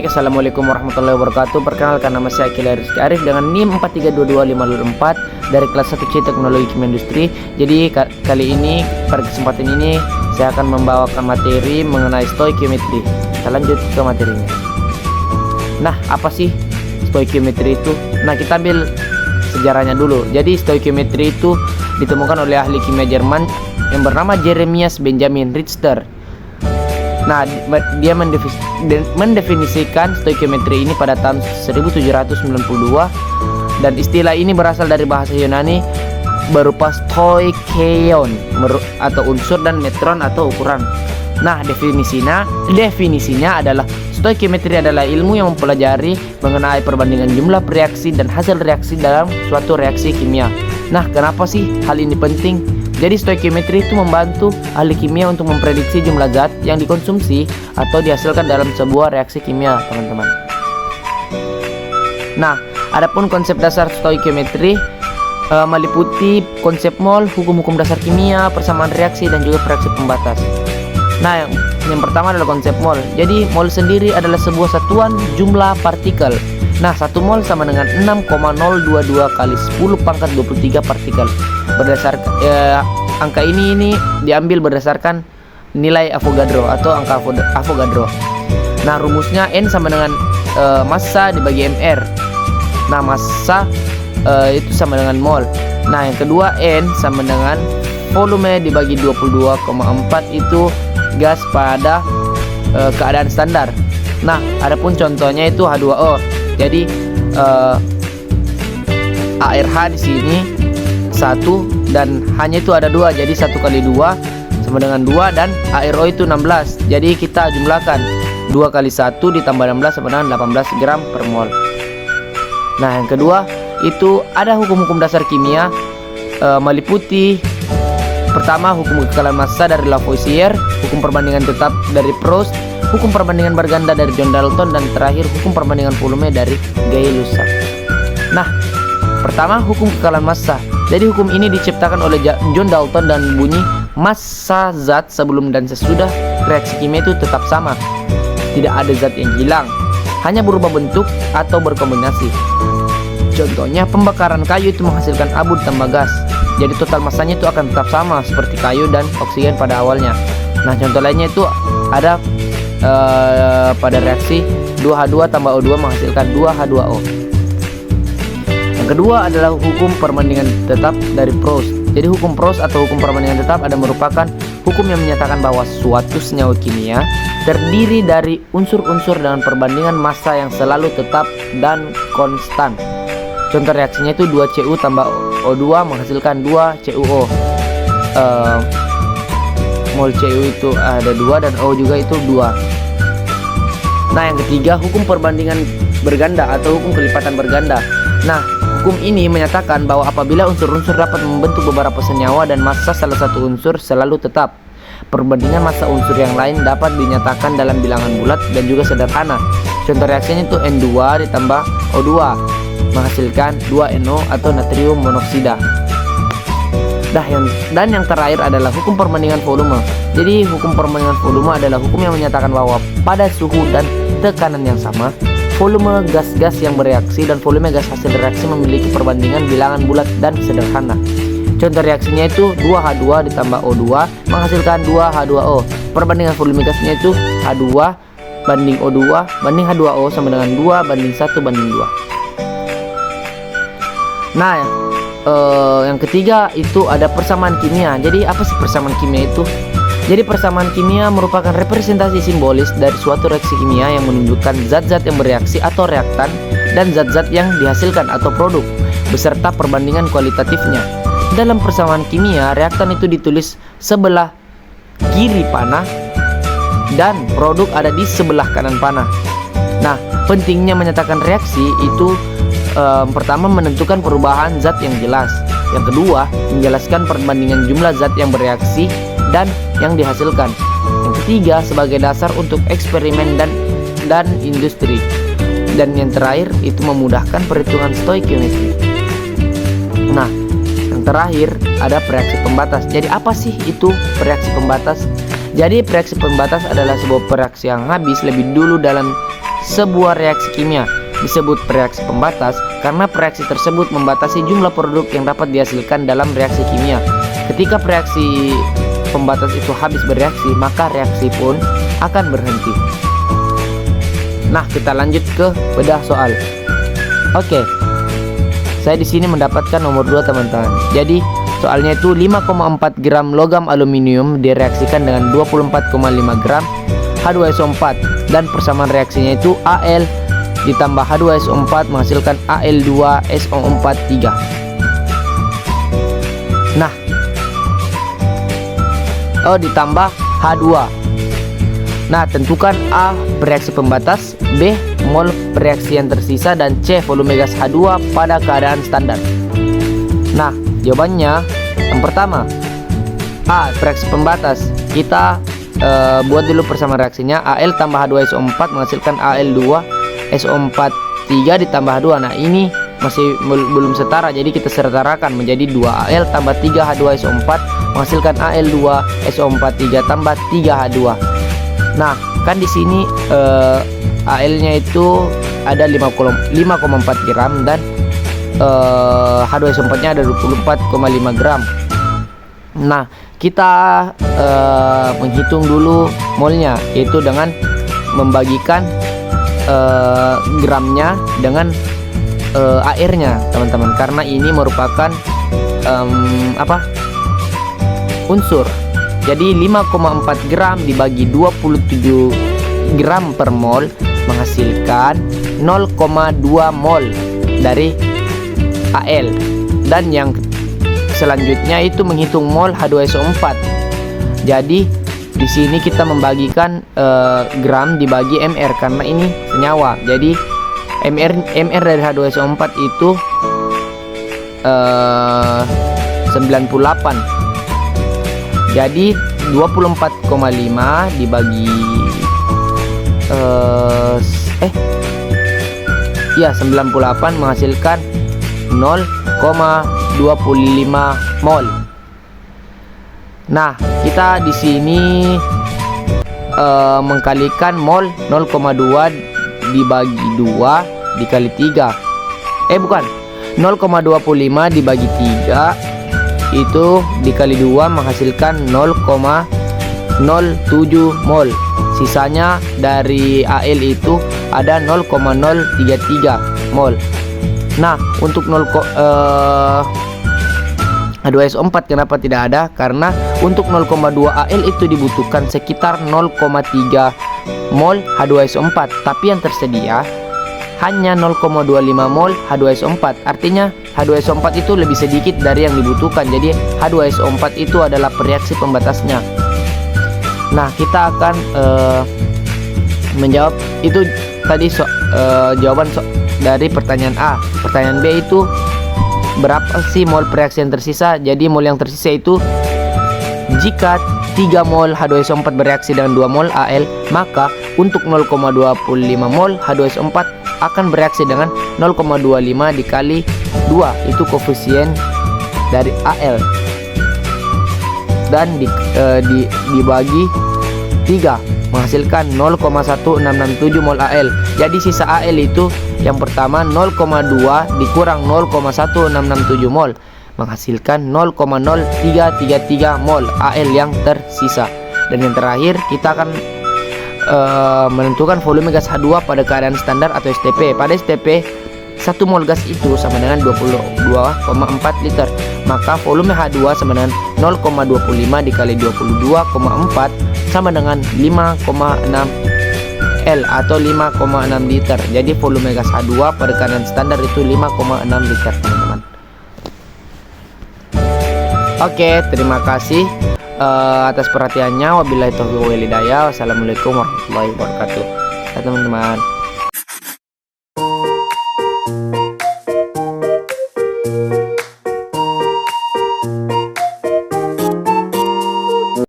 Baik, assalamualaikum warahmatullahi wabarakatuh. Perkenalkan, nama saya Akil Rizky Arif dengan NIM 4322504 dari kelas 1C Teknologi Kimia Industri. Jadi kali ini pada kesempatan ini saya akan membawakan materi mengenai stoikiometri. Kita lanjut ke materinya. Nah, apa sih stoikiometri itu? Nah, kita ambil sejarahnya dulu. Jadi stoikiometri itu ditemukan oleh ahli kimia Jerman yang bernama Jeremias Benjamin Richter. Nah, dia mendefinisikan stoikiometri ini pada tahun 1792, dan istilah ini berasal dari bahasa Yunani berupa stoikeion atau unsur dan metron atau ukuran. Nah, definisinya adalah stoikiometri adalah ilmu yang mempelajari mengenai perbandingan jumlah reaksi dan hasil reaksi dalam suatu reaksi kimia. Nah, kenapa sih hal ini penting? Jadi stoikiometri itu membantu ahli kimia untuk memprediksi jumlah zat yang dikonsumsi atau dihasilkan dalam sebuah reaksi kimia, teman-teman. Nah, adapun konsep dasar stoikiometri meliputi konsep mol, hukum-hukum dasar kimia, persamaan reaksi, dan juga reaksi pembatas. Nah, yang pertama adalah konsep mol. Jadi mol sendiri adalah sebuah satuan jumlah partikel. Nah, 1 mol sama dengan 6,022 kali 10 pangkat 23 partikel. Berdasarkan angka ini diambil berdasarkan nilai Avogadro atau angka Avogadro. Nah, rumusnya N sama dengan massa dibagi mR. Nah, massa itu sama dengan mol. Nah, yang kedua N sama dengan volume dibagi 22,4 itu gas pada keadaan standar. Nah, adapun contohnya itu H2O. Jadi ARH di sini 1 dan hanya itu ada 2, jadi 1 kali 2 sama dengan 2, dan ARO itu 16. Jadi kita jumlahkan 2 kali 1 ditambah 16 sama dengan 18 gram per mol. Nah, yang kedua itu ada hukum-hukum dasar kimia meliputi pertama hukum kekekalan massa dari Lavoisier, hukum perbandingan tetap dari Proust, hukum perbandingan berganda dari John Dalton, dan terakhir hukum perbandingan volume dari Gay-Lussac. Nah, pertama hukum kekekalan massa. Jadi hukum ini diciptakan oleh John Dalton dan bunyi massa zat sebelum dan sesudah reaksi kimia itu tetap sama. Tidak ada zat yang hilang, hanya berubah bentuk atau berkombinasi. Contohnya pembakaran kayu itu menghasilkan abu ditambah gas. Jadi total massanya itu akan tetap sama seperti kayu dan oksigen pada awalnya. Nah, contoh lainnya itu ada pada reaksi 2H2 tambah O2 menghasilkan 2H2O. Yang kedua adalah hukum perbandingan tetap dari Proust. Jadi hukum Proust atau hukum perbandingan tetap ada merupakan hukum yang menyatakan bahwa suatu senyawa kimia terdiri dari unsur-unsur dengan perbandingan massa yang selalu tetap dan konstan. Contoh reaksinya itu 2Cu tambah O2 menghasilkan 2CuO. Mol Cu itu ada 2 dan O juga itu 2. Nah, yang ketiga hukum perbandingan berganda atau hukum kelipatan berganda. Nah, hukum ini menyatakan bahwa apabila unsur-unsur dapat membentuk beberapa senyawa dan massa salah satu unsur selalu tetap, perbandingan massa unsur yang lain dapat dinyatakan dalam bilangan bulat dan juga sederhana. Contoh reaksinya itu N2 ditambah O2 menghasilkan 2NO atau natrium monoksida. Dan yang terakhir adalah hukum perbandingan volume. Jadi hukum perbandingan volume adalah hukum yang menyatakan bahwa pada suhu dan tekanan yang sama, volume gas-gas yang bereaksi dan volume gas hasil reaksi memiliki perbandingan bilangan bulat dan sederhana. Contoh reaksinya itu 2H2 ditambah O2 menghasilkan 2H2O. Perbandingan volume gasnya itu H2 banding O2 banding H2O sama dengan 2 banding 1 banding 2. Nah, yang ketiga itu ada persamaan kimia. Jadi apa sih persamaan kimia itu? Jadi persamaan kimia merupakan representasi simbolis dari suatu reaksi kimia yang menunjukkan zat-zat yang bereaksi atau reaktan dan zat-zat yang dihasilkan atau produk beserta perbandingan kualitatifnya. Dalam persamaan kimia, reaktan itu ditulis sebelah kiri panah dan produk ada di sebelah kanan panah. Nah, pentingnya menyatakan reaksi itu pertama menentukan perubahan zat yang jelas. Yang kedua, menjelaskan perbandingan jumlah zat yang bereaksi dan yang dihasilkan. Yang ketiga, sebagai dasar untuk eksperimen dan industri. Dan yang terakhir, itu memudahkan perhitungan stoikiometri. Nah, yang terakhir ada reaksi pembatas. Jadi apa sih itu reaksi pembatas? Jadi reaksi pembatas adalah sebuah reaksi yang habis lebih dulu dalam sebuah reaksi kimia disebut reaksi pembatas karena reaksi tersebut membatasi jumlah produk yang dapat dihasilkan dalam reaksi kimia. Ketika reaksi pembatas itu habis bereaksi, maka reaksi pun akan berhenti. Nah, kita lanjut ke bedah soal. Oke. Saya di sini mendapatkan nomor 2, teman-teman. Jadi, soalnya itu 5,4 gram logam aluminium direaksikan dengan 24,5 gram H2SO4 dan persamaan reaksinya itu Al ditambah H2SO4 menghasilkan Al2SO43. Nah, ditambah H2. Nah, tentukan A bereaksi pembatas, B mol reaksi yang tersisa, dan C volume gas H2 pada keadaan standar. Nah, jawabannya yang pertama A reaksi pembatas. Kita buat dulu persamaan reaksinya. Al tambah H2SO4 menghasilkan Al2SO43 ditambah 2. Nah, ini masih belum setara, jadi kita setarakan menjadi 2Al tambah 3H2SO4 menghasilkan Al2SO43 tambah 3H2. Nah, kan di sini Al-nya itu ada 5,4 gram dan H2SO4-nya ada 24,5 gram. Nah, kita menghitung dulu molnya, yaitu dengan membagikan gramnya dengan airnya, teman-teman, karena ini merupakan unsur. Jadi 5,4 gram dibagi 27 gram per mol menghasilkan 0,2 mol dari Al. Dan yang selanjutnya itu menghitung mol H2SO4. Jadi di sini kita membagikan gram dibagi mr karena ini senyawa. Jadi mr dari H2SO4 itu 98. Jadi 24,5 dibagi 98 menghasilkan 0,25 mol. Nah, kita di sini mengkalikan mol 0,2 dibagi 2 dikali 3. Bukan. 0,25 dibagi 3 itu dikali 2 menghasilkan 0,07 mol. Sisanya dari Al itu ada 0,033 mol. Nah, untuk H2SO4 kenapa tidak ada? Karena untuk 0,2 Al itu dibutuhkan sekitar 0,3 mol H2SO4, tapi yang tersedia hanya 0,25 mol H2SO4. Artinya H2SO4 itu lebih sedikit dari yang dibutuhkan. Jadi H2SO4 itu adalah reaksi pembatasnya. Nah, kita akan menjawab itu tadi jawaban dari pertanyaan A. Pertanyaan B itu berapa sih mol reaksi yang tersisa? Jadi mol yang tersisa itu jika 3 mol H2SO4 bereaksi dengan 2 mol Al, maka untuk 0,25 mol H2SO4 akan bereaksi dengan 0,25 dikali 2, itu koefisien dari Al, dan dibagi 3 menghasilkan 0,1667 mol Al. Jadi sisa Al itu yang pertama 0,2 dikurang 0,1667 mol menghasilkan 0,0333 mol Al yang tersisa. Dan yang terakhir kita akan menentukan volume gas H2 pada keadaan standar atau STP. Pada STP 1 mol gas itu sama dengan 22,4 liter. Maka volume H2 sama dengan 0,25 dikali 22,4 sama dengan 5,6 L atau 5,6 liter. Jadi volume gas H2 pada keadaan standar itu 5,6 liter, teman-teman. Oke, terima kasih atas perhatiannya. Wabillahi taufiq wal hidayah. Wassalamualaikum warahmatullahi wabarakatuh. Ya, teman-teman.